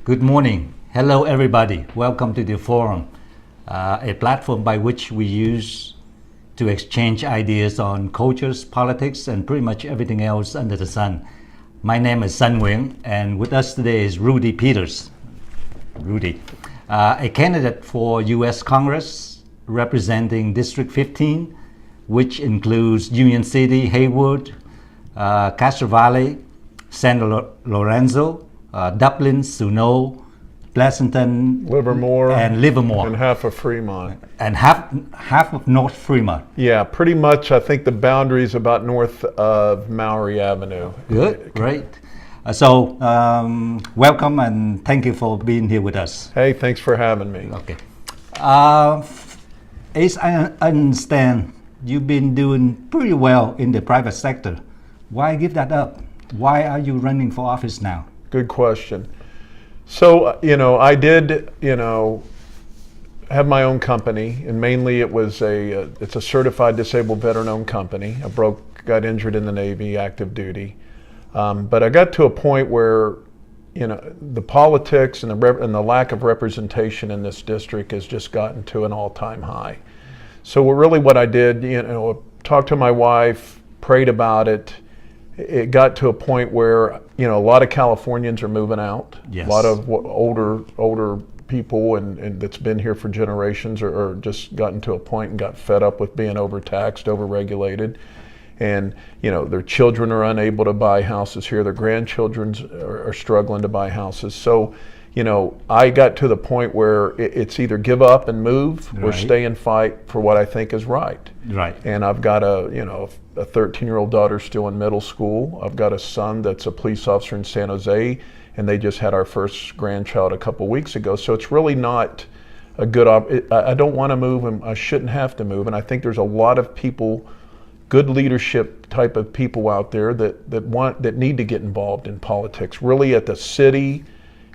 Good morning. Hello, everybody. Welcome to the forum, a platform by which we use to exchange ideas on cultures, politics, and pretty much everything else under the sun. My name is Sun Nguyen, and with us today is Rudy Peters. Rudy, a candidate for U.S. Congress representing District 15, which includes Union City, Haywood, Castro Valley, San Lorenzo, Dublin, Suno, Pleasanton, Livermore, and Livermore, and half of Fremont. and half of North Fremont. Yeah, pretty much. I think the boundary is about north of Maury Avenue. Good, great. Welcome and thank you for being here with us. Hey, thanks for having me. Okay. As I understand, you've been doing pretty well in the private sector. Why give that up? Why are you running for office now? Good question. So, I did, have my own company, and mainly it's a certified disabled veteran-owned company. I got injured in the Navy, active duty. But I got to a point where, the politics and the lack of representation in this district has just gotten to an all-time high. So what I did, talked to my wife, prayed about it. It got to a point where, a lot of Californians are moving out. Yes. A lot of older people and that's been here for generations are just gotten to a point and got fed up with being overtaxed, overregulated. And, their children are unable to buy houses here. Their grandchildren are struggling to buy houses. So, I got to the point where it's either give up and move or stay and fight for what I think is right. Right. And I've got a 13-year-old daughter still in middle school. I've got a son that's a police officer in San Jose, and they just had our first grandchild a couple weeks ago. So it's really not a good I don't want to move, and I shouldn't have to move. And I think there's a lot of people, good leadership type of people out there that need to get involved in politics, really at the city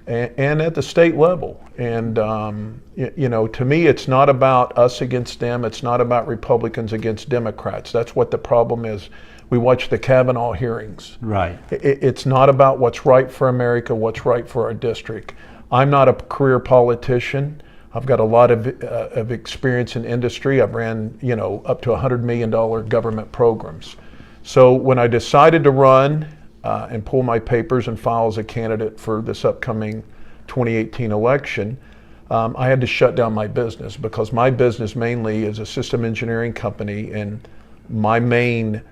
and at the state level. And to me, it's not about us against them. It's not about Republicans against Democrats. That's what the problem is. We watch the Kavanaugh hearings. Right. It's not about what's right for America, what's right for our district. I'm not a career politician. I've got a lot of experience in industry. I've ran, up to $100 million government programs. So when I decided to run and pull my papers and file as a candidate for this upcoming 2018 election, I had to shut down my business because my business mainly is a system engineering company, and my main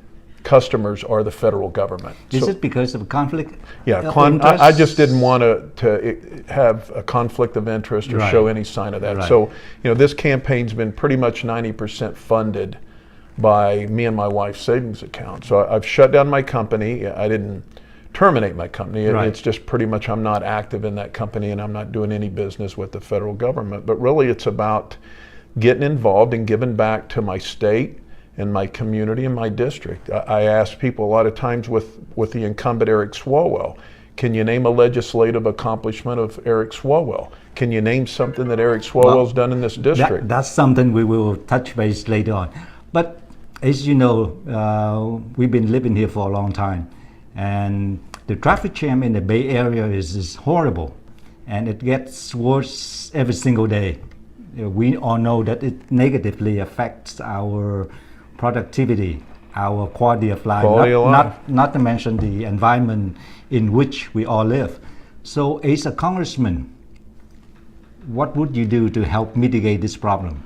customers are the federal government. Is it because of conflict? Yeah, I just didn't want to have a conflict of interest or show any sign of that. Right. So, this campaign's been pretty much 90% funded by me and my wife's savings account. So I've shut down my company. I didn't terminate my company. It's just pretty much I'm not active in that company, and I'm not doing any business with the federal government. But really it's about getting involved and giving back to my state and my community and my district. I ask people a lot of times with the incumbent Eric Swalwell, can you name a legislative accomplishment of Eric Swalwell? Can you name something that Eric Swalwell's done in this district? That's something we will touch base later on. But as you know, we've been living here for a long time, and the traffic jam in the Bay Area is horrible, and it gets worse every single day. We all know that it negatively affects our productivity, our quality of life, not to mention the environment in which we all live. So as a congressman, what would you do to help mitigate this problem?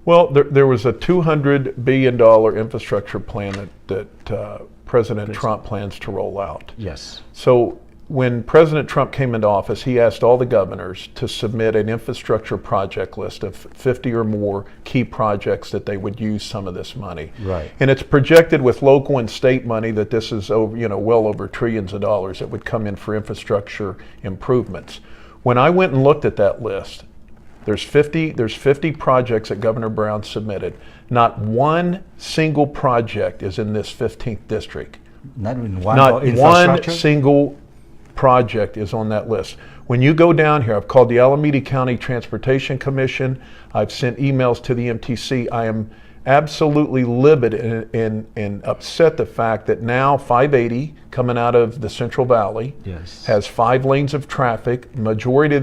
Well, there was a $200 billion infrastructure plan that President Trump plans to roll out. Yes. So when President Trump came into office, he asked all the governors to submit an infrastructure project list of 50 or more key projects that they would use some of this money. Right. And it's projected with local and state money that this is over, well over trillions of dollars that would come in for infrastructure improvements. When I went and looked at that list, there's 50 projects that Governor Brown submitted. Not one single project is in this 15th district. Not in one. Not one single project is on that list. When you go down here, I've called the Alameda County Transportation Commission. I've sent emails to the MTC. I am absolutely livid and upset the fact that now 580 coming out of the Central Valley Yes. has 5 lanes of traffic. Majority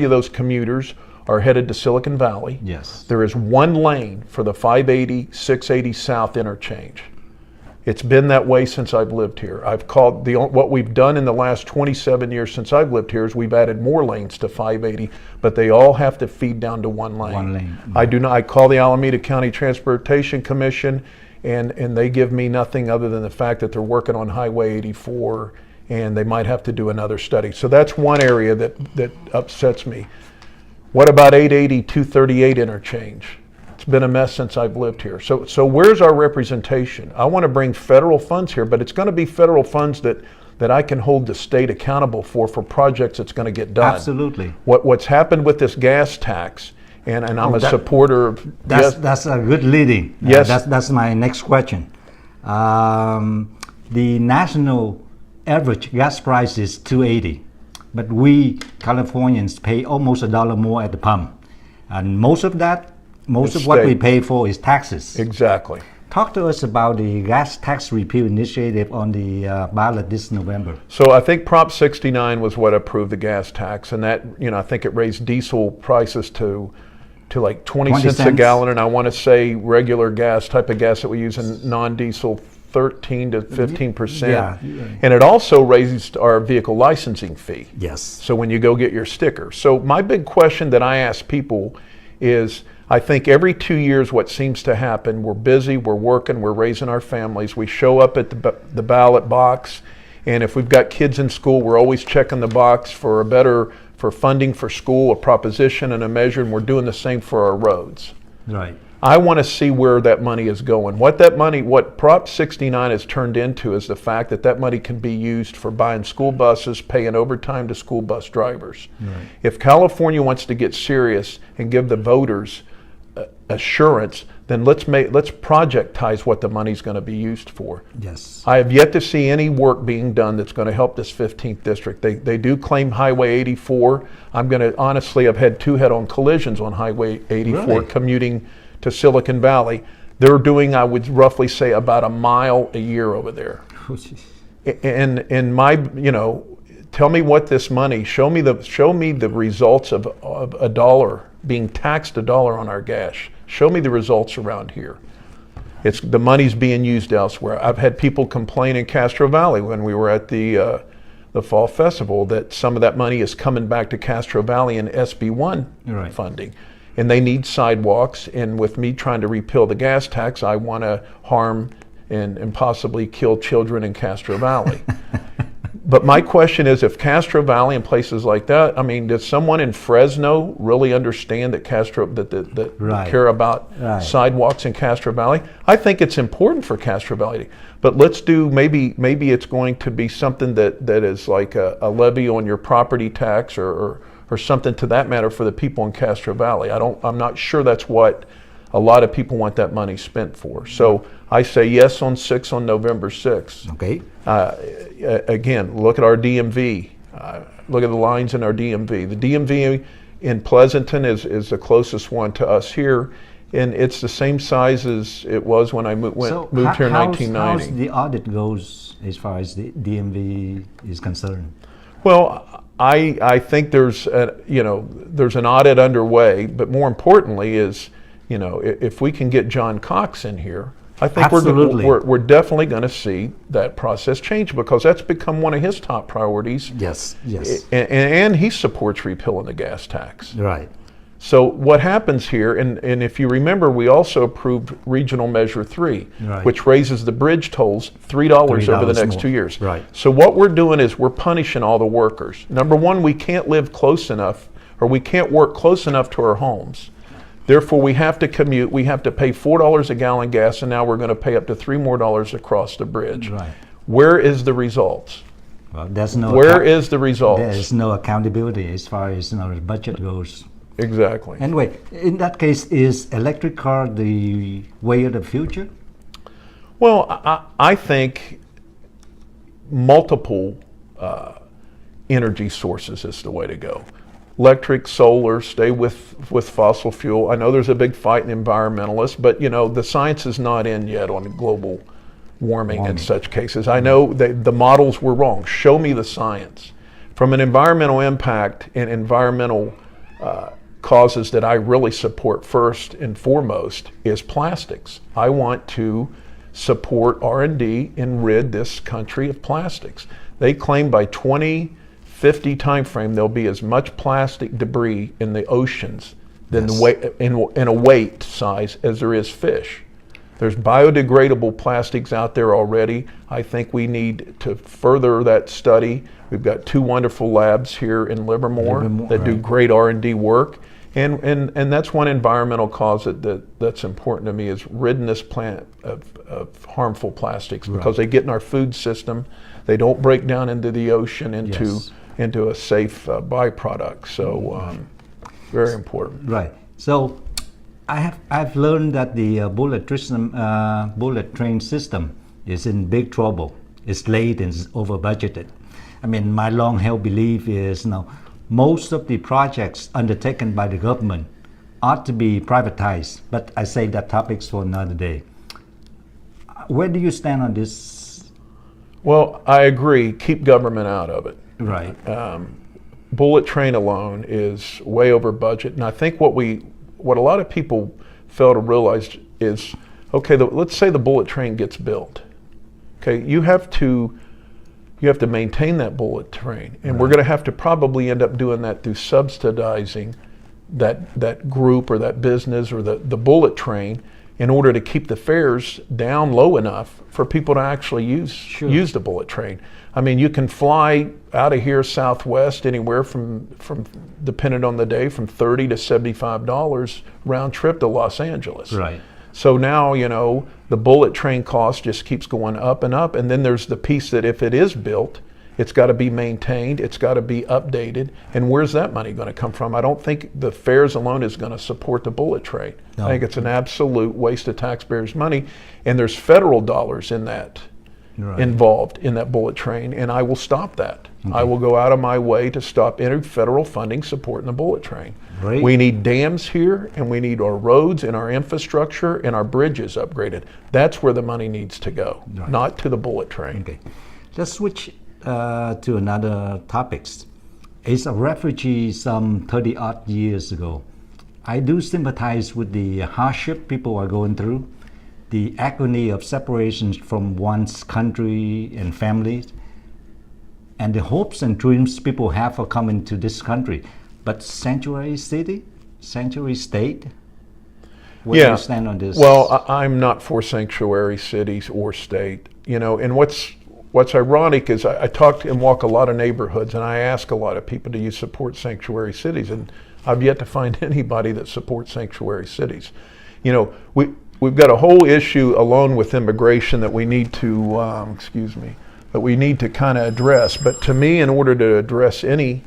of those commuters are headed to Silicon Valley. Yes. There is 1 lane for the 580, 680 South interchange. It's been that way since I've lived here. What we've done in the last 27 years since I've lived here is we've added more lanes to 580, but they all have to feed down to 1 lane. 1 lane. I call the Alameda County Transportation Commission, and they give me nothing other than the fact that they're working on Highway 84, and they might have to do another study. So that's one area that upsets me. What about 880, 238 interchange? It's been a mess since I've lived here. So where's our representation? I want to bring federal funds here, but it's going to be federal funds that I can hold the state accountable for projects that's going to get done. Absolutely. What's happened with this gas tax, and I'm a supporter of... That's a good leading. Yes. That's my next question. The national average gas price is $2.80, but we Californians pay almost $1 more at the pump, and most of what we pay for is taxes. Exactly. Talk to us about the gas tax repeal initiative on the ballot this November. So I think Prop 69 was what approved the gas tax, and that, I think it raised diesel prices to like 20 cents a gallon, and I want to say regular gas, type of gas that we use in non-diesel, 13 to 15%. Yeah. And it also raised our vehicle licensing fee. Yes. So when you go get your sticker. So my big question that I ask people is, I think every 2 years what seems to happen, we're busy, we're working, we're raising our families, we show up at the ballot box, and if we've got kids in school, we're always checking the box for for funding for school, a proposition and a measure, and we're doing the same for our roads. Right. I want to see where that money is going. What Prop 69 has turned into is the fact that money can be used for buying school buses, paying overtime to school bus drivers. Right. If California wants to get serious and give the voters assurance, then let's projectize what the money's going to be used for. Yes. I have yet to see any work being done that's going to help this 15th district. They do claim Highway 84. I've had 2 head-on collisions on Highway 84 Really? commuting to Silicon Valley. They're doing, I would roughly say, about a mile a year over there. And tell me what this money, show me the results of $1 being taxed $1 on our gas. Show me the results around here. The money's being used elsewhere. I've had people complain in Castro Valley when we were at the Fall Festival that some of that money is coming back to Castro Valley in SB1 Right. funding. And they need sidewalks, and with me trying to repeal the gas tax, I want to harm and possibly kill children in Castro Valley. But my question is, if Castro Valley and places like that, does someone in Fresno really understand that Right. care about Right. sidewalks in Castro Valley? I think it's important for Castro Valley, but let's do maybe it's going to be something that is like a levy on your property tax or something to that matter for the people in Castro Valley. I'm not sure that's what a lot of people want that money spent for. So I say yes on November 6th. Okay. Again, look at our DMV. Look at the lines in our DMV. The DMV in Pleasanton is the closest one to us here, and it's the same size as it was when I moved here in 1990. How's the audit goes as far as the DMV is concerned? Well, I think there's an audit underway, but more importantly is, if we can get John Cox in here, I think we're definitely going to see that process change, because that's become one of his top priorities. Yes. And he supports repealing the gas tax. Right. So what happens here, and if you remember, we also approved Regional Measure 3, Right. which raises the bridge tolls $3 over the next more. 2 years. Right. So what we're doing is we're punishing all the workers. Number one, we can't live close enough, or we can't work close enough to our homes. Therefore, we have to commute. We have to pay $4 a gallon gas, and now we're going to pay up to $3 more across the bridge. Right. Where is the results? Well, there's no. Where is the results? There is no accountability as far as the budget goes. Exactly. Anyway, in that case, is electric car the way of the future? Well, I think multiple energy sources is the way to go. electric, solar, stay with fossil fuel. I know there's a big fight in environmentalists, but the science is not in yet on global warming in such cases. I know the models were wrong. Show me the science. From an environmental impact and environmental causes that I really support first and foremost is plastics. I want to support R&D and rid this country of plastics. They claim by 2050 timeframe there'll be as much plastic debris in the oceans than the weight, in a weight size as there is fish. There's biodegradable plastics out there already. I think we need to further that study. We've got 2 wonderful labs here in Livermore that do great R&D work. And that's one environmental cause that's important to me, is ridding this planet of harmful plastics, because they get in our food system. They don't break down into the ocean into a safe byproduct. So very important. Right. So I've learned that the bullet train system is in big trouble. It's late and it's over budgeted. I mean, my long held belief is most of the projects undertaken by the government ought to be privatized, but I say that topic's for another day. Where do you stand on this? Well, I agree. Keep government out of it. Right. Bullet train alone is way over budget, and I think what a lot of people fail to realize is, okay, let's say the bullet train gets built. Okay, you have to maintain that bullet train, and we're going to have to probably end up doing that through subsidizing that group or that business or the bullet train, in order to keep the fares down low enough for people to actually use the bullet train. I mean, you can fly out of here Southwest anywhere from depending on the day, from $30 to $75 round trip to Los Angeles. Right. So now, the bullet train cost just keeps going up and up. And then there's the piece that if it is built, it's got to be maintained, it's got to be updated. And where's that money going to come from? I don't think the fares alone is going to support the bullet train. No. I think it's an absolute waste of taxpayers' money. And there's federal dollars in that, involved in that bullet train. And I will stop that. Okay. I will go out of my way to stop any federal funding supporting the bullet train. Right. We need dams here, and we need our roads and our infrastructure and our bridges upgraded. That's where the money needs to go, not to the bullet train. Okay. Let's switch to another topics. As a refugee some 30-odd years ago, I do sympathize with the hardship people are going through, the agony of separation from one's country and family, and the hopes and dreams people have for coming to this country. But sanctuary city, sanctuary state, where do you stand on this? Well, I'm not for sanctuary cities or state. And what's ironic is I talk and walk a lot of neighborhoods, and I ask a lot of people, do you support sanctuary cities? And I've yet to find anybody that supports sanctuary cities. We've got a whole issue alone with immigration that we need to, that we need to kind of address. But to me, in order to address any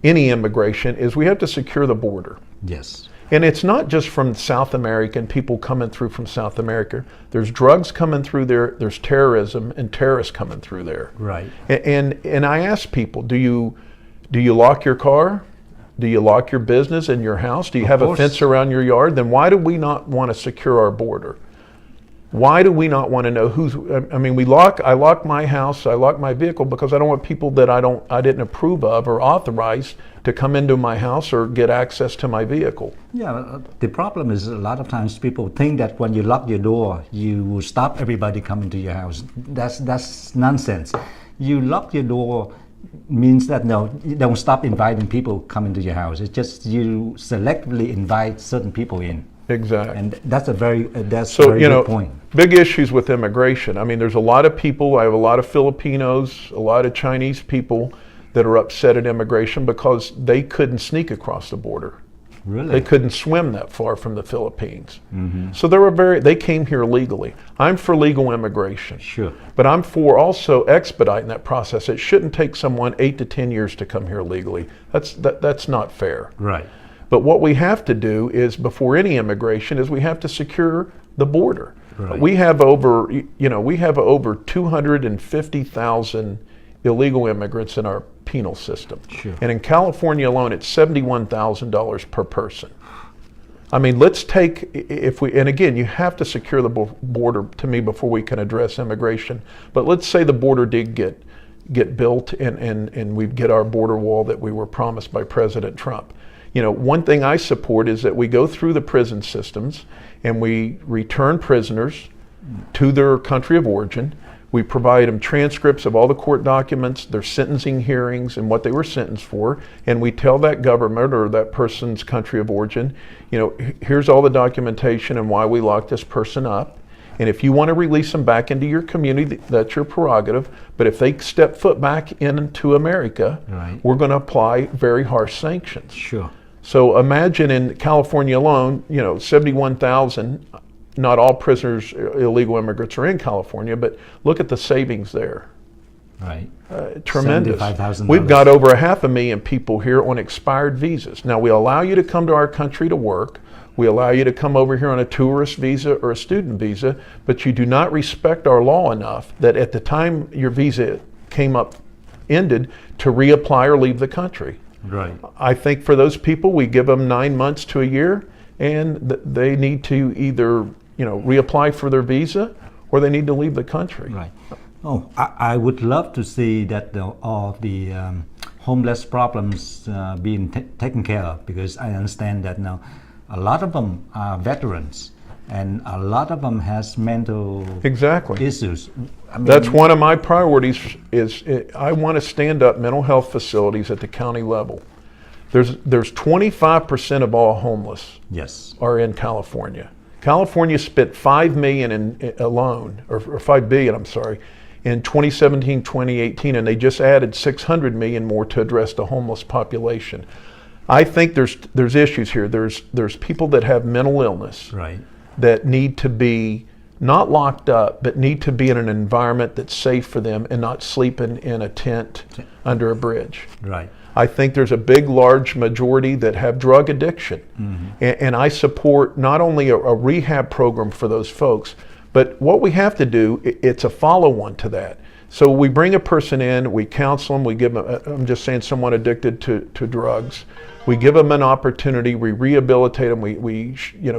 immigration, is we have to secure the border. Yes. And it's not just from South America and people coming through from South America. There's drugs coming through there. There's terrorism and terrorists coming through there. Right. And I ask people, do you lock your car? Do you lock your business and your house? Do you have a fence around your yard? Then why do we not want to secure our border? Why do we not want to know who's? I mean, I lock my house, I lock my vehicle because I don't want people that I didn't approve of or authorize to come into my house or get access to my vehicle. Yeah, the problem is a lot of times people think that when you lock your door, you will stop everybody coming to your house. That's nonsense. You lock your door means that you don't stop inviting people coming to your house. It's just you selectively invite certain people in. Exactly. And that's a very good point. Big issues with immigration. I mean, there's a lot of people, I have a lot of Filipinos, a lot of Chinese people that are upset at immigration because they couldn't sneak across the border. Really? They couldn't swim that far from the Philippines. Mm-hmm. So they came here legally. I'm for legal immigration. Sure. But I'm for also expediting that process. It shouldn't take someone 8 to 10 years to come here legally. That's not fair. Right. But what we have to do is, before any immigration, is we have to secure the border. Right. We have over 250,000 illegal immigrants in our penal system. Sure. And in California alone, it's $71,000 per person. I mean, let's take, and again, you have to secure the border to me before we can address immigration. But let's say the border did get built and we get our border wall that we were promised by President Trump. You know, one thing I support is that we go through the prison systems and we return prisoners to their country of origin. We provide them transcripts of all the court documents, their sentencing hearings, and what they were sentenced for. And we tell that government or that person's country of origin, you know, here's all the documentation and why we locked this person up. And if you want to release them back into your community, that's your prerogative. But if they step foot back into America, right, we're going to apply very harsh sanctions. Sure. So imagine in California alone, you know, 71,000. Not all prisoners, illegal immigrants, are in California, but look at the savings there. Right. Tremendous. $75,000. We've got over 500,000 people here on expired visas. Now, we allow you to come to our country to work. We allow you to come over here on a tourist visa or a student visa, but you do not respect our law enough that at the time your visa ended, to reapply or leave the country. Right. I think for those people, we give them 9 months to a year, and they need to either, you know, reapply for their visa or they need to leave the country. Right. Oh, I would love to see that all the homeless problems being taken care of, because I understand that now a lot of them are veterans and a lot of them has mental issues. I mean, that's one of my priorities. I want to stand up mental health facilities at the county level. There's 25% of all homeless are in California. California spent $5 million alone, or $5 billion, I'm sorry, in 2017, 2018, and they just added $600 million more to address the homeless population. I think there's issues here. There's people that have mental illness, right, that need to be not locked up, but need to be in an environment that's safe for them and not sleeping in a tent under a bridge. Right. I think there's a big, large majority that have drug addiction. Mm-hmm. And I support not only a rehab program for those folks, but what we have to do, it's a follow-on to that. So we bring a person in, we counsel them, we give them, I'm just saying someone addicted to drugs, we give them an opportunity, we rehabilitate them, we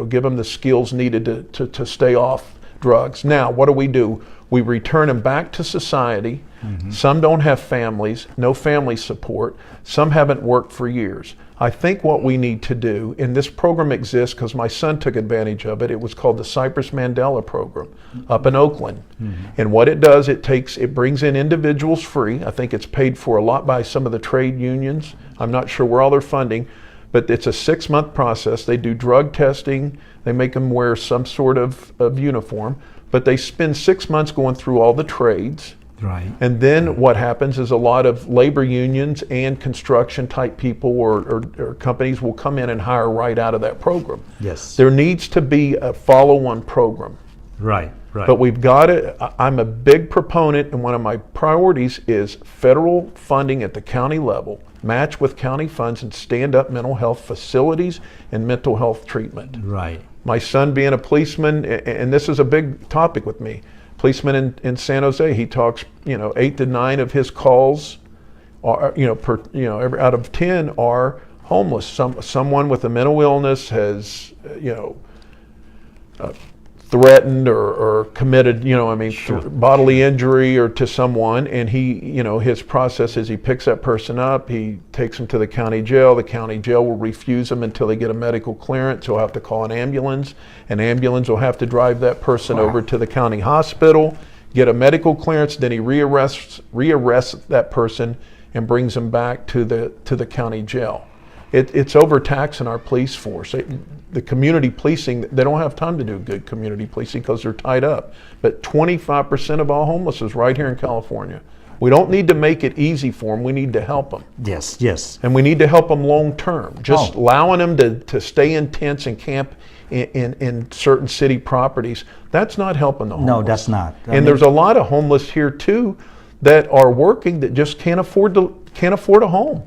give them the skills needed to stay off drugs. Now, what do? We return them back to society. Mm-hmm. Some don't have families, no family support. Some haven't worked for years. I think what we need to do, and this program exists because my son took advantage of it. It was called the Cypress Mandela program up in Oakland. Mm-hmm. And what it does, it brings in individuals free. I think it's paid for a lot by some of the trade unions. I'm not sure where all their funding, but it's a 6-month process. They do drug testing. They make them wear some sort of uniform, but they spend 6 months going through all the trades. Right. And then what happens is a lot of labor unions and construction type people or companies will come in and hire right out of that program. Yes. There needs to be a follow-on program. Right, right. But we've got it. I'm a big proponent, and one of my priorities is federal funding at the county level, match with county funds, and stand up mental health facilities and mental health treatment. Right. My son being a policeman, and this is a big topic with me, policeman in San Jose, he talks, 8 to 9 of his calls are, out of 10 are homeless. Someone with a mental illness has, threatened or committed, Sure. bodily injury or to someone, and he, his process is he picks that person up, he takes them to the county jail. The county jail will refuse them until they get a medical clearance. He'll have to call an ambulance. An ambulance will have to drive that person over to the county hospital, get a medical clearance, then he rearrests that person and brings them back to the county jail. It's overtaxing our police force. The community policing, they don't have time to do good community policing because they're tied up. But 25% of all homeless is right here in California. We don't need to make it easy for them. We need to help them. Yes, yes. And we need to help them long term. Just allowing them to stay in tents and camp in certain city properties, that's not helping the homeless. No, that's not. There's a lot of homeless here too that are working that just can't afford a home.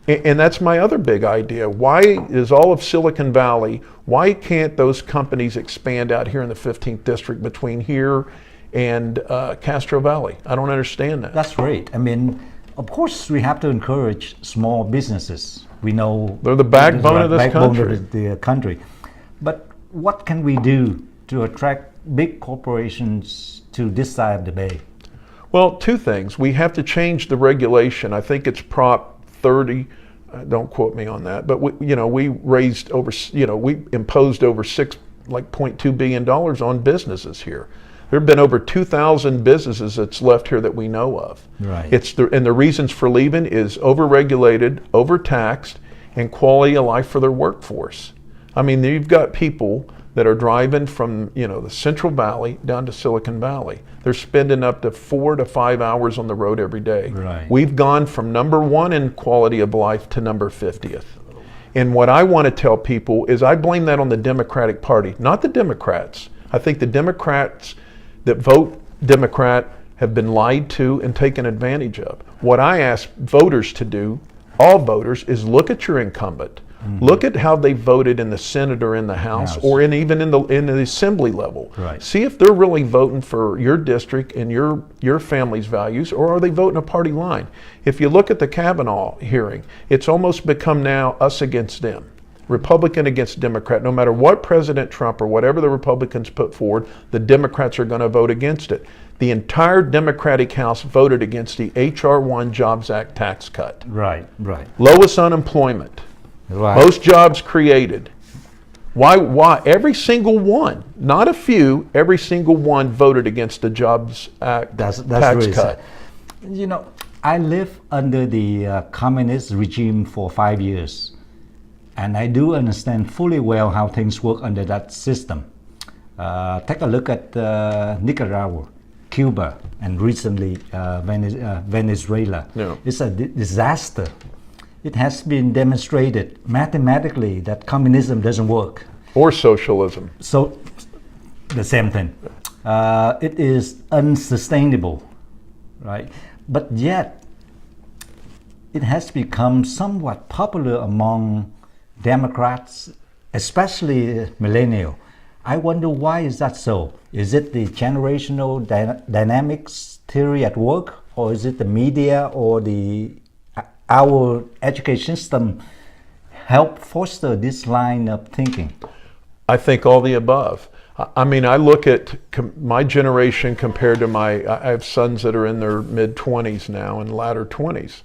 And that's my other big idea. Why is all of Silicon Valley, why can't those companies expand out here in the 15th district between here and Castro Valley? I don't understand that. That's right. I mean, Of course, we have to encourage small businesses. We know They're the backbone of this backbone country. of the country. But what can we do to attract big corporations to this side of the bay? Well, two things. We have to change the regulation. I think it's Prop 30. Don't quote me on that. But we raised over, we imposed over $0.2 billion on businesses here. There have been over 2,000 businesses that's left here that we know of. Right. And the reasons for leaving is overregulated, overtaxed, and quality of life for their workforce. I mean, you've got people that are driving from the Central Valley down to Silicon Valley. They're spending up to 4 to 5 hours on the road every day. Right. We've gone from number 1 in quality of life to number 50th. And what I want to tell people is I blame that on the Democratic Party, not the Democrats. I think the Democrats that vote Democrat have been lied to and taken advantage of. What I ask voters to do, all voters, is look at your incumbent. Mm-hmm. Look at how they voted in the Senate or in the House. Or even in the assembly level. Right. See if they're really voting for your district and your family's values, or are they voting a party line? If you look at the Kavanaugh hearing, it's almost become now us against them. Republican against Democrat. No matter what President Trump or whatever the Republicans put forward, the Democrats are going to vote against it. The entire Democratic House voted against the H.R. 1 Jobs Act tax cut. Right. Lowest unemployment. Right. Most jobs created. Why? Every single one, not a few, every single one voted against the Jobs Act That's tax really cut. sad. I lived under the communist regime for 5 years. And I do understand fully well how things work under that system. Take a look at Nicaragua, Cuba, and recently Venezuela. Yeah. It's a disaster. It has been demonstrated mathematically that communism doesn't work. Or socialism. So, the same thing. It is unsustainable, right? But yet, it has become somewhat popular among Democrats, especially millennial. I wonder why is that so? Is it the generational dynamics theory at work, or is it the media or our education system help foster this line of thinking? I think all the above. I mean, I look at my generation compared to I have sons that are in their mid-20s now and latter 20s.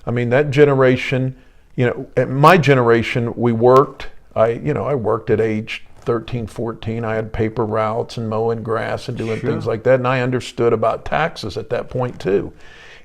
I mean, that generation, at my generation, we worked. I worked at age 13, 14. I had paper routes and mowing grass and doing things like that. And I understood about taxes at that point too.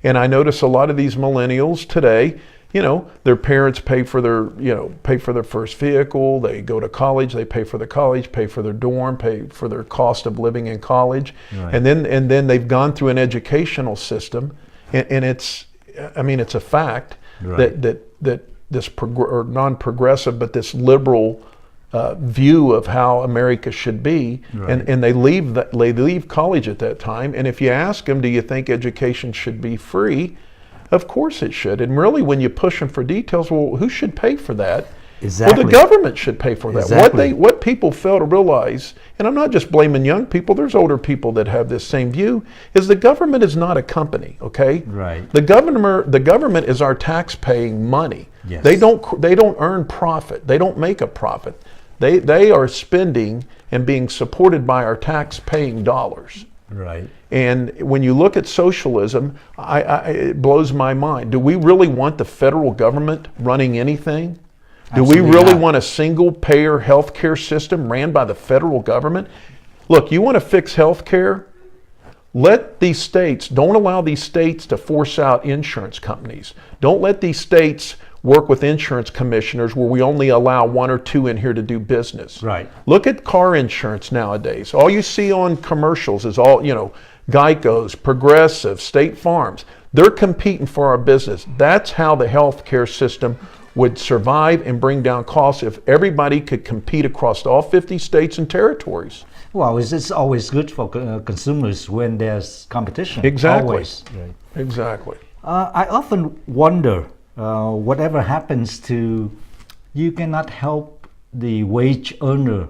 And I notice a lot of these millennials today, their parents pay for their first vehicle, they go to college, they pay for the college, pay for their dorm, pay for their cost of living in college. Right. And then they've gone through an educational system, and it's a fact. Right. that this non-progressive, but this liberal view of how America should be, right. and they leave college at that time. And if you ask them, do you think education should be free? Of course it should. And really, when you push them for details, well, who should pay for that? Exactly. Well, the government should pay for that. Exactly. What people fail to realize, and I'm not just blaming young people, there's older people that have this same view, is the government is not a company, okay? Right. The government is our tax-paying money. Yes. They don't earn profit. They don't make a profit. They are spending and being supported by our tax-paying dollars. Right. And when you look at socialism, it blows my mind. Do we really want the federal government running anything? Absolutely. Do we really not. want a single-payer healthcare system ran by the federal government? Look, you want to fix healthcare? Don't allow these states to force out insurance companies. Don't let these states work with insurance commissioners where we only allow 1 or 2 in here to do business. Right. Look at car insurance nowadays. All you see on commercials is all, Geico's, Progressive, State Farms. They're competing for our business. That's how the healthcare system would survive and bring down costs if everybody could compete across all 50 states and territories. Well, it's always good for consumers when there's competition. Exactly. Always. Right. Exactly. I often wonder, whatever happens to, you cannot help the wage earner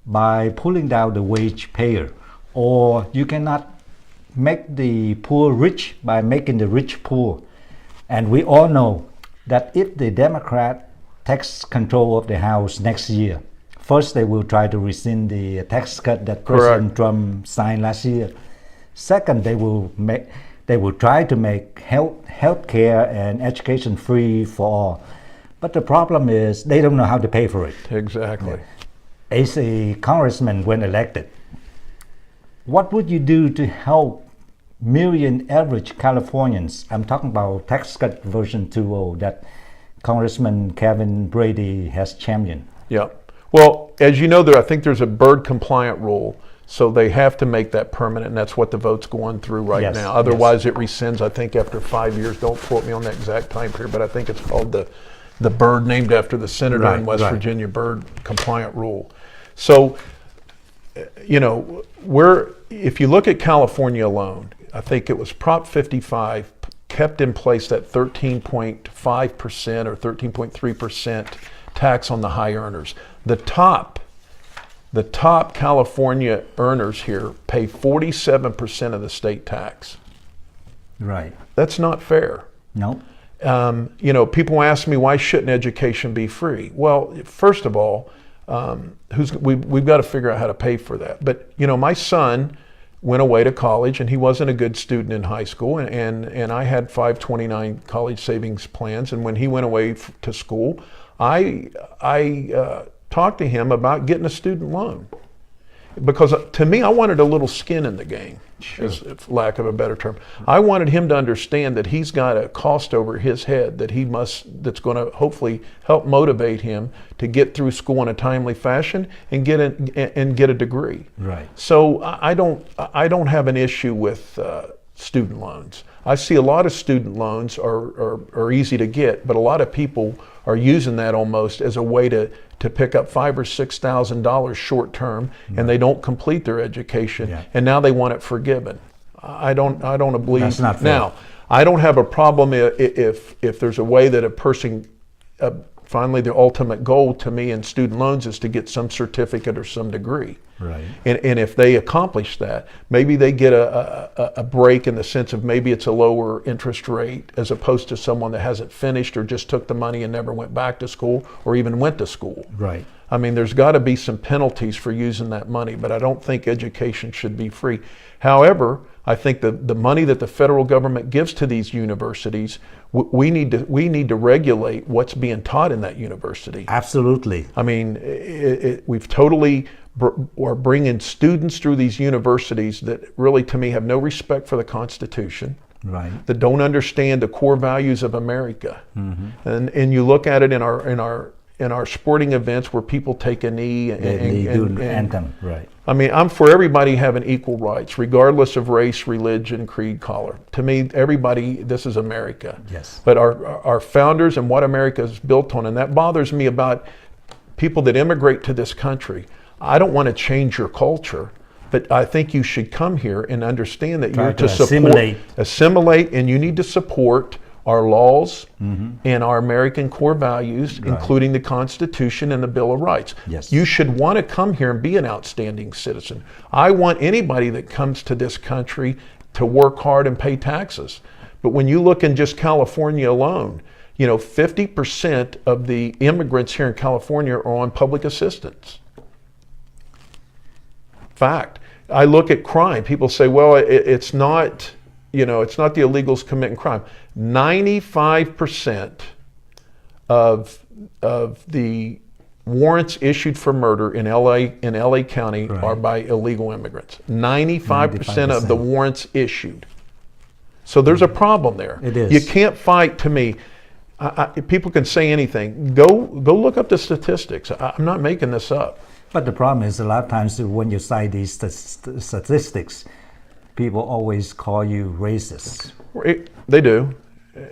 by pulling down the wage payer, or you cannot make the poor rich by making the rich poor. And we all know that if the Democrat takes control of the House next year, first they will try to rescind the tax cut that President Trump signed last year. Second, they will try to make health care and education free for all. But the problem is they don't know how to pay for it. Exactly. As a congressman when elected, what would you do to help million average Californians? I'm talking about tax cut version 2.0 that Congressman Kevin Brady has championed. Yeah. Well, as you know, I think there's a bird compliant rule, so they have to make that permanent, and that's what the vote's going through right now. Otherwise, it rescinds, I think, after 5 years. Don't quote me on that exact time period, but I think it's called the bird named after the senator in West Virginia, bird compliant rule. So, you know, if you look at California alone, I think it was Prop 55 kept in place that 13.5% or 13.3% tax on the high earners. The top California earners here pay 47% of the state tax. Right. That's not fair. No. You know, people ask me, why shouldn't education be free? Well, first of all, we've got to figure out how to pay for that. But, you know, my son went away to college, and he wasn't a good student in high school, and I had 529 college savings plans, and when he went away to school, I talked to him about getting a student loan, because to me, I wanted a little skin in the game, for lack of a better term. I wanted him to understand that he's got a cost over his head that's going to hopefully help motivate him to get through school in a timely fashion and get a degree. Right. So I don't have an issue with student loans. I see a lot of student loans are easy to get, but a lot of people are using that almost as a way to pick up $5,000 or $6,000 short term, and they don't complete their education, and now they want it forgiven. I don't believe. That's not fair. Now, I don't have a problem if there's a way that a person finally the ultimate goal to me in student loans is to get some certificate or some degree. Right. And if they accomplish that, maybe they get a break in the sense of maybe it's a lower interest rate as opposed to someone that hasn't finished or just took the money and never went back to school or even went to school. Right. I mean, there's got to be some penalties for using that money, but I don't think education should be free. However, I think the money that the federal government gives to these universities, we need to regulate what's being taught in that university. Absolutely. I mean, we've totally are bringing students through these universities that really, to me, have no respect for the Constitution. Right. That don't understand the core values of America. Mm-hmm. And you look at it in our sporting events where people take a knee and do an anthem. Right. I mean, I'm for everybody having equal rights, regardless of race, religion, creed, color. To me, everybody, this is America. Yes. But our founders and what America is built on, and that bothers me about people that immigrate to this country. I don't want to change your culture, but I think you should come here and understand that you're to support, assimilate, and you need to support our laws and our American core values, including the Constitution and the Bill of Rights. Yes. You should want to come here and be an outstanding citizen. I want anybody that comes to this country to work hard and pay taxes. But when you look in just California alone, 50% of the immigrants here in California are on public assistance. Fact. I look at crime. People say, well, it's not it's not the illegals committing crime. 95% of the warrants issued for murder in LA County are by illegal immigrants. 95% of the warrants issued. So there's a problem there. It is. You can't fight, to me. People can say anything. Go look up the statistics. I'm not making this up. But the problem is a lot of times when you cite these statistics, people always call you racist. They do.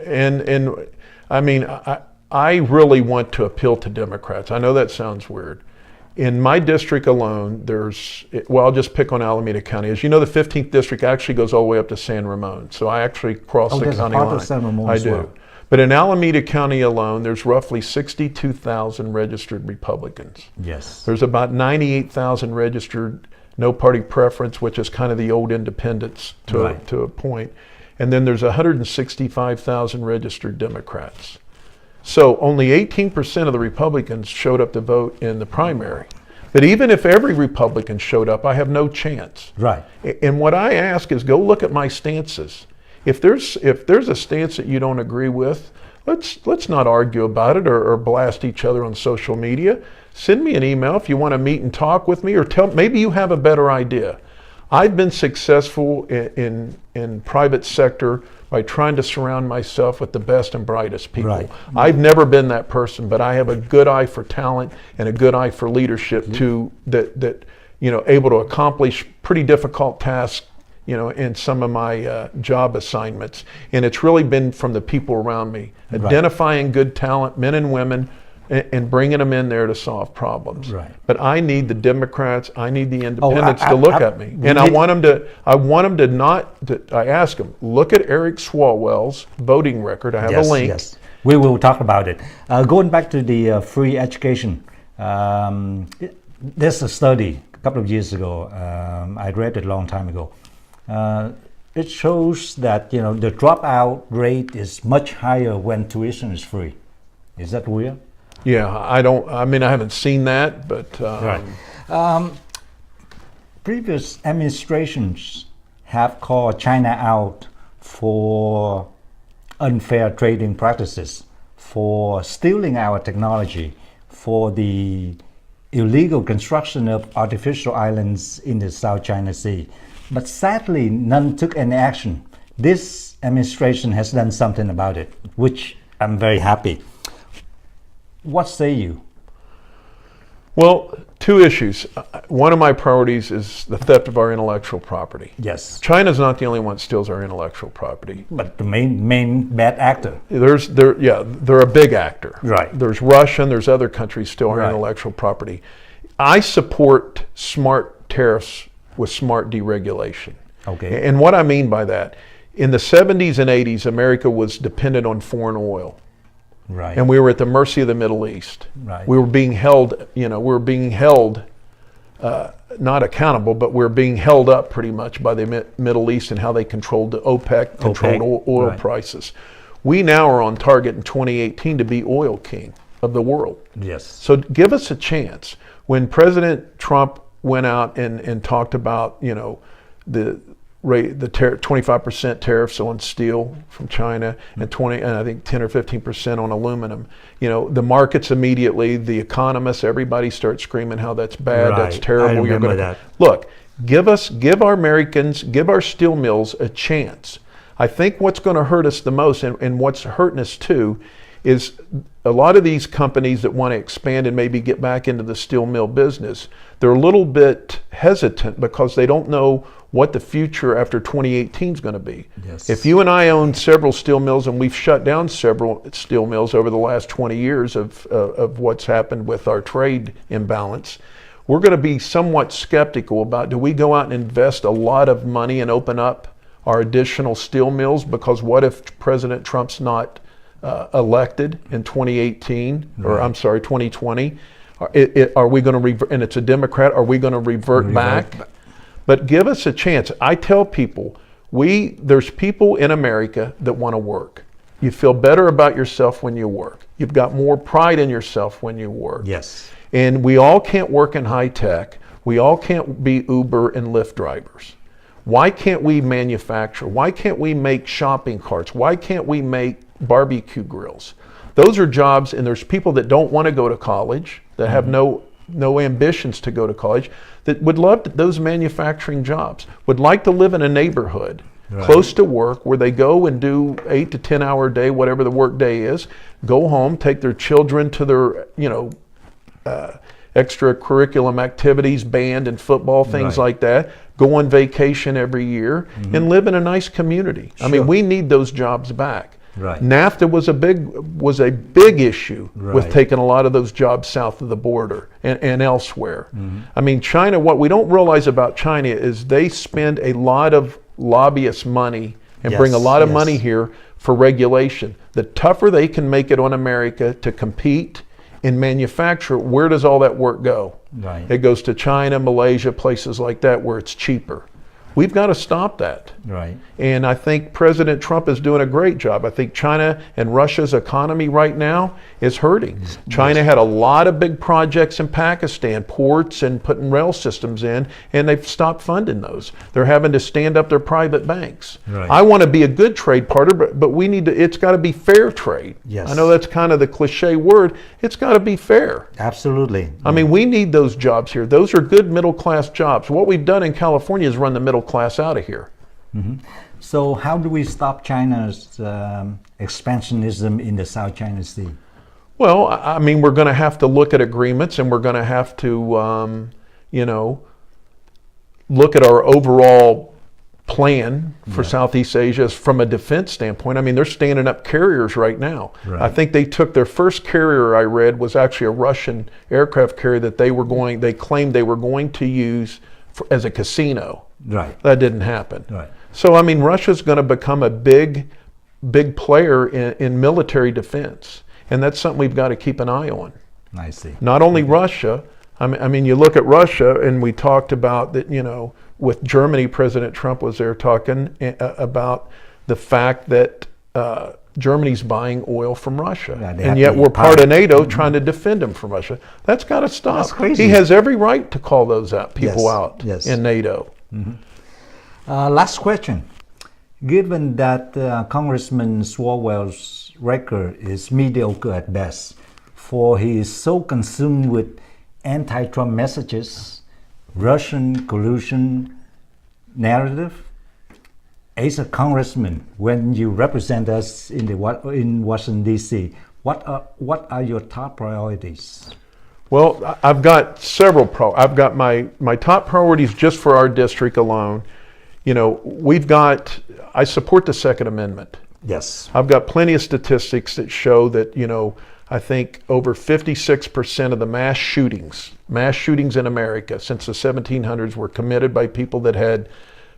And I mean, I really want to appeal to Democrats. I know that sounds weird. In my district alone, I'll just pick on Alameda County. As you know, the 15th district actually goes all the way up to San Ramon. So I actually cross the county line. Of San Ramon I as do. Well. But in Alameda County alone, there's roughly 62,000 registered Republicans. Yes. There's about 98,000 registered no party preference, which is kind of the old independents to a point. and then there's 165,000 registered Democrats. So only 18% of the Republicans showed up to vote in the primary. But even if every Republican showed up, I have no chance. Right. And what I ask is, go look at my stances. If there's a stance that you don't agree with, let's not argue about it or blast each other on social media. Send me an email if you want to meet and talk with me, or maybe you have a better idea. I've been successful in private sector by trying to surround myself with the best and brightest people. Right. I've never been that person, but I have a good eye for talent and a good eye for leadership that able to accomplish pretty difficult tasks, in some of my job assignments. And it's really been from the people around me, identifying good talent, men and women, and bringing them in there to solve problems. Right. But I need the Democrats, I need the independents to look at me. And I want them to not, I ask them, look at Eric Swalwell's voting record. I have a link. Yes, we will talk about it. Going back to the free education, there's a study a couple of years ago, I read it a long time ago. It shows that, the dropout rate is much higher when tuition is free. Is that real? Yeah, I haven't seen that, but previous administrations have called China out for unfair trading practices, for stealing our technology, for the illegal construction of artificial islands in the South China Sea. But sadly, none took any action. This administration has done something about it, which I'm very happy. What say you? Well, two issues. One of my priorities is the theft of our intellectual property. Yes. China's not the only one that steals our intellectual property. But the main bad actor. They're a big actor. Right. There's Russia and there's other countries stealing our intellectual property. I support smart tariffs with smart deregulation. Okay. And what I mean by that, in the 70s and 80s, America was dependent on foreign oil. Right. And we were at the mercy of the Middle East. Right. We were being held, not accountable, but we're being held up pretty much by the Middle East and how they controlled the OPEC, controlled oil prices. We now are on target in 2018 to be oil king of the world. Yes. So give us a chance. When President Trump went out and talked about, the 25% tariffs on steel from China and I think 10 or 15% on aluminum. The markets immediately, the economists, everybody starts screaming how that's bad, that's terrible. I remember that. Look, give our Americans, give our steel mills a chance. I think what's going to hurt us the most, and what's hurting us too, is a lot of these companies that want to expand and maybe get back into the steel mill business, they're a little bit hesitant because they don't know what the future after 2018 is going to be. Yes. If you and I own several steel mills, and we've shut down several steel mills over the last 20 years of what's happened with our trade imbalance, we're going to be somewhat skeptical about, do we go out and invest a lot of money and open up our additional steel mills? Because what if President Trump's not elected in 2018, or I'm sorry, 2020? Are we going to, and it's a Democrat, are we going to revert back? But give us a chance. I tell people, there's people in America that want to work. You feel better about yourself when you work. You've got more pride in yourself when you work. Yes. And we all can't work in high tech. We all can't be Uber and Lyft drivers. Why can't we manufacture? Why can't we make shopping carts? Why can't we make barbecue grills? Those are jobs, and there's people that don't want to go to college, that have no ambitions to go to college, that would love those manufacturing jobs, would like to live in a neighborhood close to work where they go and do 8 to 10 hour day, whatever the work day is, go home, take their children to their, extracurriculum activities, band and football, things like that, go on vacation every year and live in a nice community. Sure. I mean, we need those jobs back. Right. NAFTA was a big issue with taking a lot of those jobs south of the border and elsewhere. I mean, China, what we don't realize about China is they spend a lot of lobbyist money and bring a lot of money here for regulation. The tougher they can make it on America to compete in manufacture, where does all that work go? Right. It goes to China, Malaysia, places like that where it's cheaper. We've got to stop that. Right. And I think President Trump is doing a great job. I think China and Russia's economy right now is hurting. China had a lot of big projects in Pakistan, ports and putting rail systems in, and they've stopped funding those. They're having to stand up their private banks. Right. I want to be a good trade partner, but we need to, it's got to be fair trade. Yes. I know that's kind of the cliche word. It's got to be fair. Absolutely. I mean, we need those jobs here. Those are good middle class jobs. What we've done in California is run the middle class out of here. So how do we stop China's expansionism in the South China Sea? Well, I mean, we're going to have to look at agreements, and we're going to have to, you know, look at our overall plan for Southeast Asia from a defense standpoint. I mean, they're standing up carriers right now. Right. I think they took their first carrier, I read, was actually a Russian aircraft carrier that they claimed they were going to use as a casino. Right. That didn't happen. Right. So, I mean, Russia's going to become a big player in military defense. And that's something we've got to keep an eye on. I see. Not only Russia, I mean, you look at Russia, and we talked about that, you know, with Germany, President Trump was there talking about the fact that Germany's buying oil from Russia. Yeah, and yet we're part of NATO trying to defend them from Russia. That's got to stop. That's crazy. He has every right to call those people out in NATO. Last question. Given that Congressman Swalwell's record is mediocre at best, for he is so consumed with anti-Trump messages, Russian collusion narrative, as a congressman, when you represent us in Washington D.C., what are your top priorities? Well, I've got several. I've got my top priorities just for our district alone. You know, I support the Second Amendment. Yes. I've got plenty of statistics that show that, you know, I think over 56% of the mass shootings in America since the 1700s were committed by people that had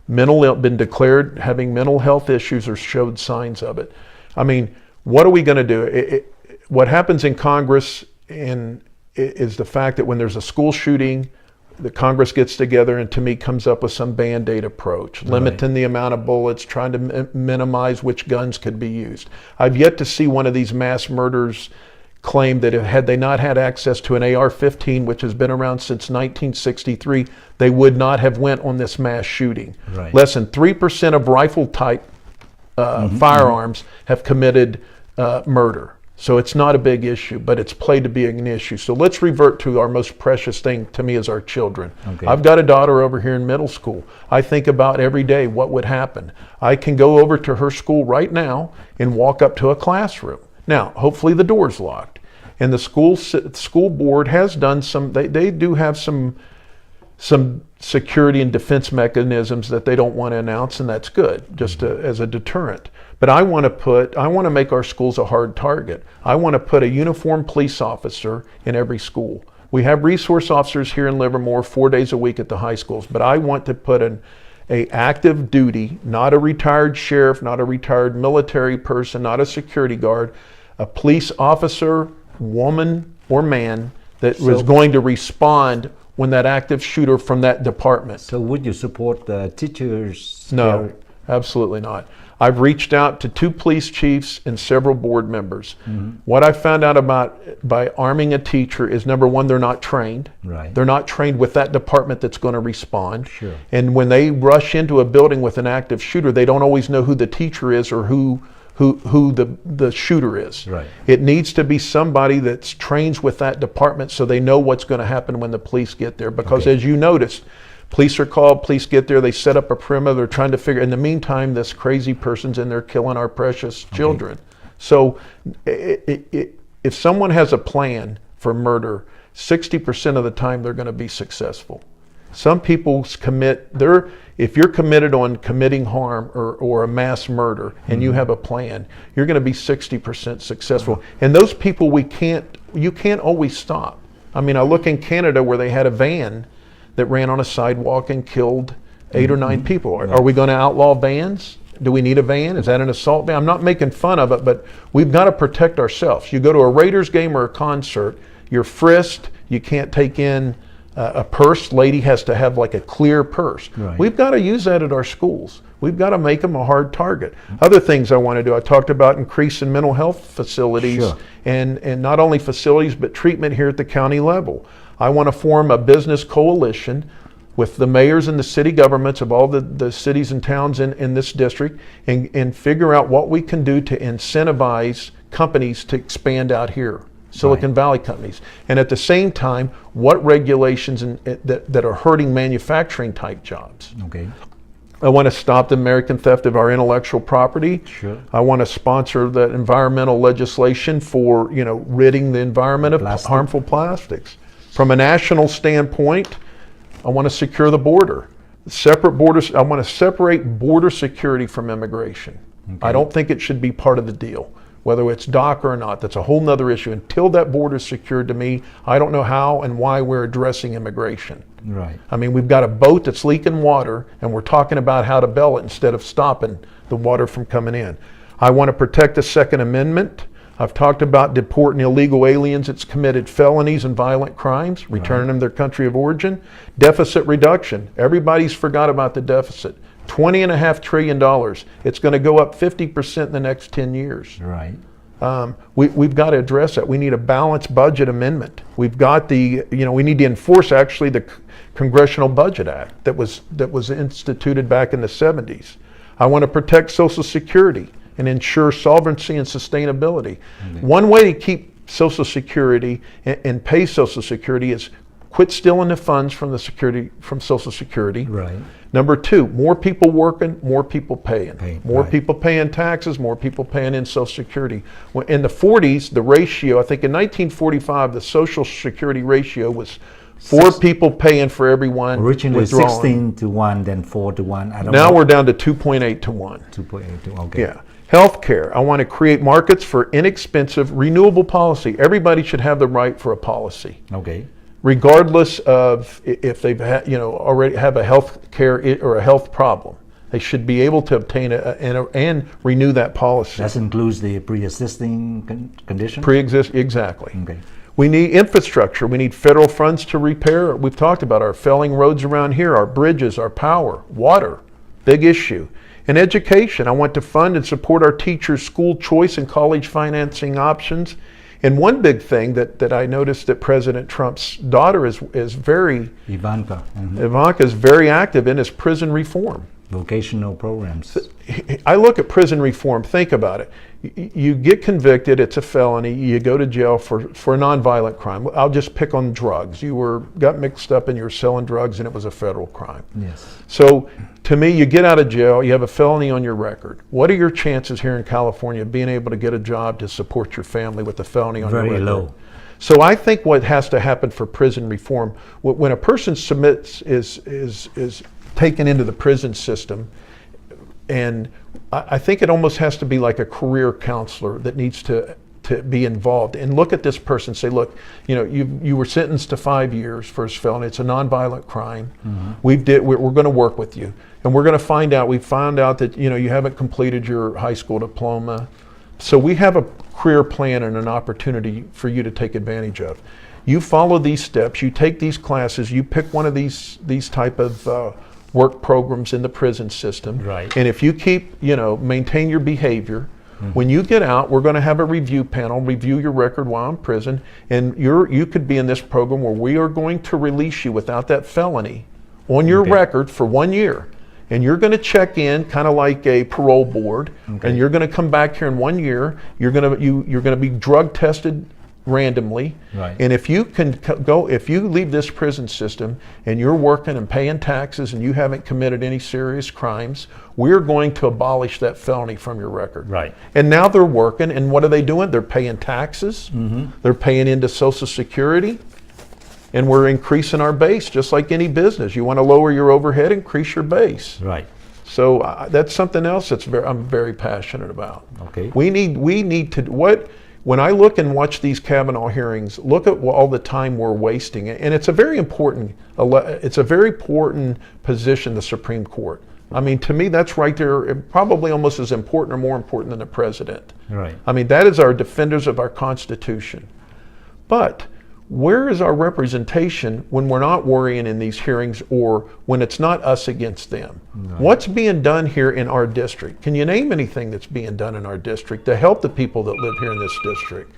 been declared having mental health issues or showed signs of it. I mean, what are we going to do? What happens in Congress is the fact that when there's a school shooting, the Congress gets together and, to me, comes up with some Band-Aid approach, limiting the amount of bullets, trying to minimize which guns could be used. I've yet to see one of these mass murders claim that had they not had access to an AR-15, which has been around since 1963, they would not have went on this mass shooting. Right. Less than 3% of rifle-type firearms have committed murder. So it's not a big issue, but it's played to be an issue. So let's revert to our most precious thing to me is our children. Okay. I've got a daughter over here in middle school. I think about every day what would happen. I can go over to her school right now and walk up to a classroom. Now, hopefully the door's locked. And the school board has done they do have some security and defense mechanisms that they don't want to announce, and that's good, just as a deterrent. But I want to make our schools a hard target. I want to put a uniformed police officer in every school. We have resource officers here in Livermore 4 days a week at the high schools, but I want to put an active duty, not a retired sheriff, not a retired military person, not a security guard, a police officer, woman or man that was going to respond when that active shooter from that department. So would you support the teachers? No, absolutely not. I've reached out to 2 police chiefs and several board members. What I found out by arming a teacher is, number one, they're not trained. Right. They're not trained with that department that's going to respond. Sure. And when they rush into a building with an active shooter, they don't always know who the teacher is or who the shooter is. Right. It needs to be somebody that's trained with that department so they know what's going to happen when the police get there. Because as you noticed, police are called, police get there, they set up a perimeter, they're trying to figure, in the meantime, this crazy person's in there killing our precious children. So if someone has a plan for murder, 60% of the time they're going to be successful. Some people if you're committed on committing harm or a mass murder and you have a plan, you're going to be 60% successful. And those people you can't always stop. I mean, I look in Canada where they had a van that ran on a sidewalk and killed 8 or 9 people. Are we going to outlaw vans? Do we need a van? Is that an assault van? I'm not making fun of it, but we've got to protect ourselves. You go to a Raiders game or a concert, you're frisked, you can't take in a purse. Lady has to have like a clear purse. Right. We've got to use that at our schools. We've got to make them a hard target. Other things I want to do, I talked about increasing mental health facilities, Sure. and not only facilities, but treatment here at the county level. I want to form a business coalition with the mayors and the city governments of all the cities and towns in this district, and figure out what we can do to incentivize companies to expand out here. Silicon Valley companies, and at the same time, what regulations that are hurting manufacturing type jobs. Okay. I want to stop the American theft of our intellectual property. Sure. I want to sponsor the environmental legislation for ridding the environment of harmful plastics. From a national standpoint, I want to secure the border. Separate borders. I want to separate border security from immigration. Okay. I don't think it should be part of the deal. Whether it's DACA or not, that's a whole nother issue. Until that border is secured, to me, I don't know how and why we're addressing immigration. Right. I mean, we've got a boat that's leaking water, and we're talking about how to bail it instead of stopping the water from coming in. I want to protect the Second Amendment. I've talked about deporting illegal aliens that's committed felonies and violent crimes, returning them to their country of origin. Deficit reduction. Everybody's forgot about the deficit. $20.5 trillion. It's going to go up 50% in the next 10 years. Right. We've got to address that. We need a balanced budget amendment. We've got we need to enforce actually the Congressional Budget Act that was instituted back in the 70s. I want to protect Social Security and ensure solvency and sustainability. Mm-hmm. One way to keep Social Security and pay Social Security is quit stealing the funds from Social Security. Right. Number two, more people working, more people paying. More right. people paying taxes, more people paying in Social Security. In the 40s, the ratio, I think in 1945, the Social Security ratio was 4 people paying for everyone Originally withdrawing. 16 to 1, then 4 to 1. I don't now know. we're down to 2.8 to 1. 2.8 to 1. Okay. Yeah. Healthcare. I want to create markets for inexpensive, renewable policy. Everybody should have the right for a policy. Okay. Regardless of if they've already have a health care or a health problem, they should be able to obtain and renew that policy. That includes the pre-existing condition? Exactly. Okay. We need infrastructure. We need federal funds to repair. We've talked about our failing roads around here, our bridges, our power, water, big issue. And education. I want to fund and support our teachers' school choice and college financing options. And one big thing that I noticed that President Trump's daughter is very Ivanka. Mm-hmm. Ivanka is very active in is prison reform. Vocational programs. I look at prison reform, think about it. You get convicted, it's a felony, you go to jail for a nonviolent crime. I'll just pick on drugs. You got mixed up and you were selling drugs and it was a federal crime. Yes. So to me, you get out of jail, you have a felony on your record. What are your chances here in California of being able to get a job to support your family with a felony on your record? Very low. So I think what has to happen for prison reform, when a person submits, is taken into the prison system, and I think it almost has to be like a career counselor that needs to be involved and look at this person and say, look, you were sentenced to 5 years for this felony. It's a nonviolent crime. Mm-hmm. We're going to work with you, and we're going to find out. We found out that you haven't completed your high school diploma, so we have a career plan and an opportunity for you to take advantage of. You follow these steps. You take these classes. You pick one of these type of work programs in the prison system. Right. And if you keep, maintain your behavior, mm-hmm. when you get out, we're going to have a review panel, review your record while in prison, and you could be in this program where we are going to release you without that felony on your record for 1 year. And you're going to check in kind of like a parole board, and you're going to come back here in 1 year. You're going to be drug tested randomly, right. And if you leave this prison system and you're working and paying taxes and you haven't committed any serious crimes, we're going to abolish that felony from your record. Right. And now they're working, and what are they doing? They're paying taxes. Mm-hmm. They're paying into Social Security, and we're increasing our base just like any business. You want to lower your overhead, increase your base. Right. So that's something else I'm very passionate about. Okay. We need to when I look and watch these Kavanaugh hearings, look at all the time we're wasting, and it's a very important position, the Supreme Court. I mean, to me, that's right there, probably almost as important or more important than the president. Right. I mean, that is our defenders of our Constitution. But Where is our representation when we're not worrying in these hearings, or when it's not us against them? Right. What's being done here in our district? Can you name anything that's being done in our district to help the people that live here in this district?